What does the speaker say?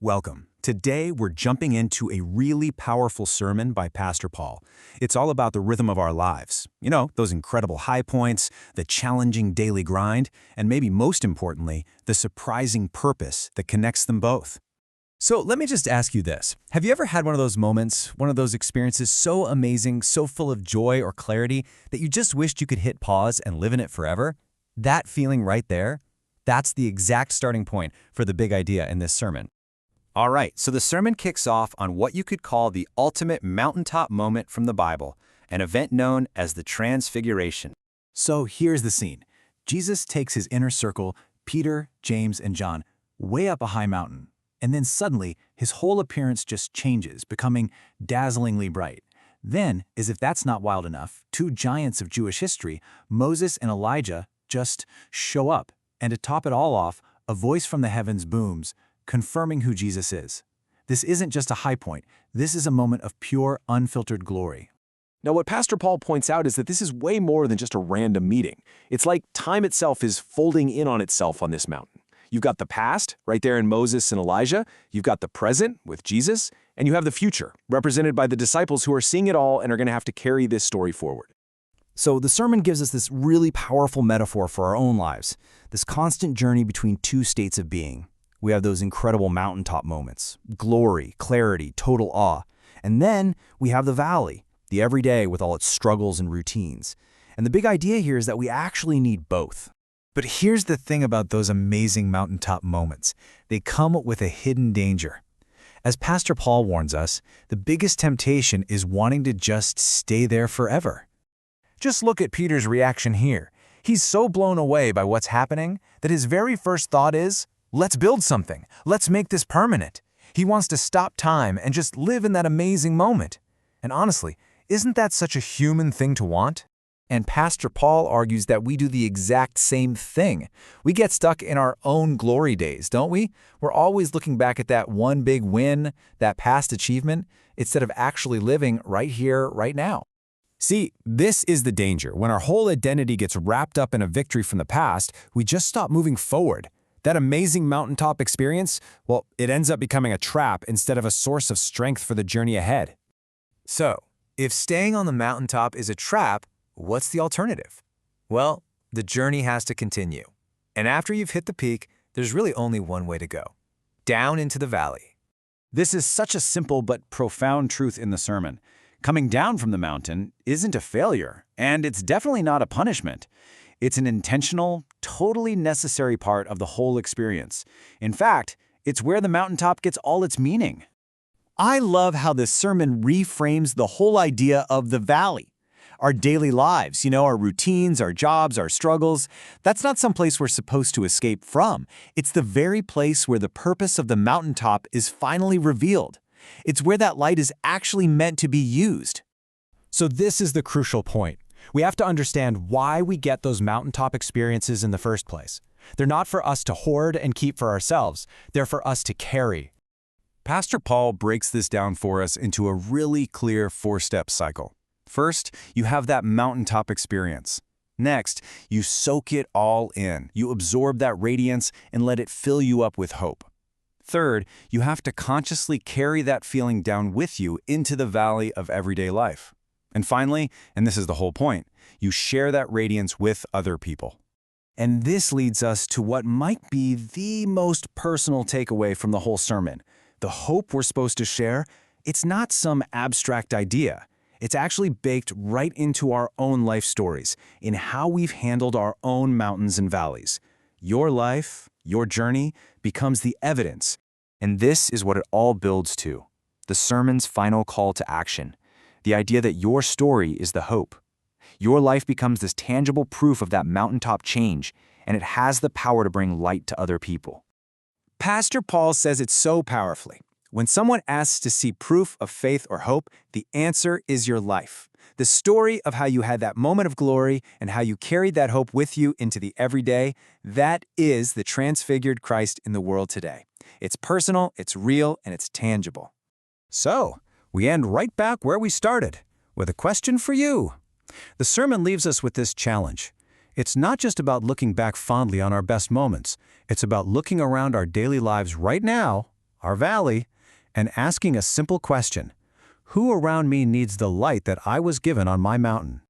Welcome. Today, we're jumping into a really powerful sermon by Pastor Paul. It's all about the rhythm of our lives. You know, those incredible high points, the challenging daily grind, and maybe most importantly, the surprising purpose that connects them both. So let me just ask you this. Have you ever had one of those moments, one of those experiences so amazing, so full of joy or clarity that you just wished you could hit pause and live in it forever? That feeling right there, that's the exact starting point for the big idea in this sermon. All right, so the sermon kicks off on what you could call the ultimate mountaintop moment from the Bible, an event known as the Transfiguration. So here's the scene. Jesus takes his inner circle, Peter, James, and John, way up a high mountain. And then suddenly, his whole appearance just changes, becoming dazzlingly bright. Then, as if that's not wild enough, two giants of Jewish history, Moses and Elijah, just show up. And to top it all off, a voice from the heavens booms, confirming who Jesus is. This isn't just a high point. This is a moment of pure, unfiltered glory. Now, what Pastor Paul points out is that this is way more than just a random meeting. It's like time itself is folding in on itself on this mountain. You've got the past, right there in Moses and Elijah. You've got the present with Jesus. And you have the future, represented by the disciples who are seeing it all and are going to have to carry this story forward. So the sermon gives us this really powerful metaphor for our own lives, this constant journey between two states of being. We have those incredible mountaintop moments, glory, clarity, total awe. And then we have the valley, the everyday with all its struggles and routines. And the big idea here is that we actually need both. But here's the thing about those amazing mountaintop moments. They come with a hidden danger. As Pastor Paul warns us, the biggest temptation is wanting to just stay there forever. Just look at Peter's reaction here. He's so blown away by what's happening that his very first thought is, let's build something. Let's make this permanent. He wants to stop time and just live in that amazing moment. And honestly, isn't that such a human thing to want? And Pastor Paul argues that we do the exact same thing. We get stuck in our own glory days, don't we? We're always looking back at that one big win, that past achievement, instead of actually living right here, right now. See, this is the danger. When our whole identity gets wrapped up in a victory from the past, we just stop moving forward. That amazing mountaintop experience, well, it ends up becoming a trap instead of a source of strength for the journey ahead. So, if staying on the mountaintop is a trap, what's the alternative? Well, the journey has to continue. And after you've hit the peak, there's really only one way to go. Down into the valley. This is such a simple but profound truth in the sermon. Coming down from the mountain isn't a failure, and it's definitely not a punishment. It's an intentional, totally necessary part of the whole experience. In fact, it's where the mountaintop gets all its meaning. I love how this sermon reframes the whole idea of the valley. Our daily lives, our routines, our jobs, our struggles, that's not some place we're supposed to escape from. It's the very place where the purpose of the mountaintop is finally revealed. It's where that light is actually meant to be used. So this is the crucial point. We have to understand why we get those mountaintop experiences in the first place. They're not for us to hoard and keep for ourselves. They're for us to carry. Pastor Paul breaks this down for us into a really clear four-step cycle. First, you have that mountaintop experience. Next, you soak it all in. You absorb that radiance and let it fill you up with hope. Third, you have to consciously carry that feeling down with you into the valley of everyday life. And finally, and this is the whole point, you share that radiance with other people. And this leads us to what might be the most personal takeaway from the whole sermon. The hope we're supposed to share, it's not some abstract idea. It's actually baked right into our own life stories, in how we've handled our own mountains and valleys. Your life, your journey, becomes the evidence. And this is what it all builds to, the sermon's final call to action. The idea that your story is the hope. Your life becomes this tangible proof of that mountaintop change, and it has the power to bring light to other people. Pastor Paul says it so powerfully. When someone asks to see proof of faith or hope, the answer is your life. The story of how you had that moment of glory and how you carried that hope with you into the everyday, that is the transfigured Christ in the world today. It's personal, it's real, and it's tangible. So, we end right back where we started, with a question for you. The sermon leaves us with this challenge. It's not just about looking back fondly on our best moments. It's about looking around our daily lives right now, our valley, and asking a simple question: who around me needs the light that I was given on my mountain?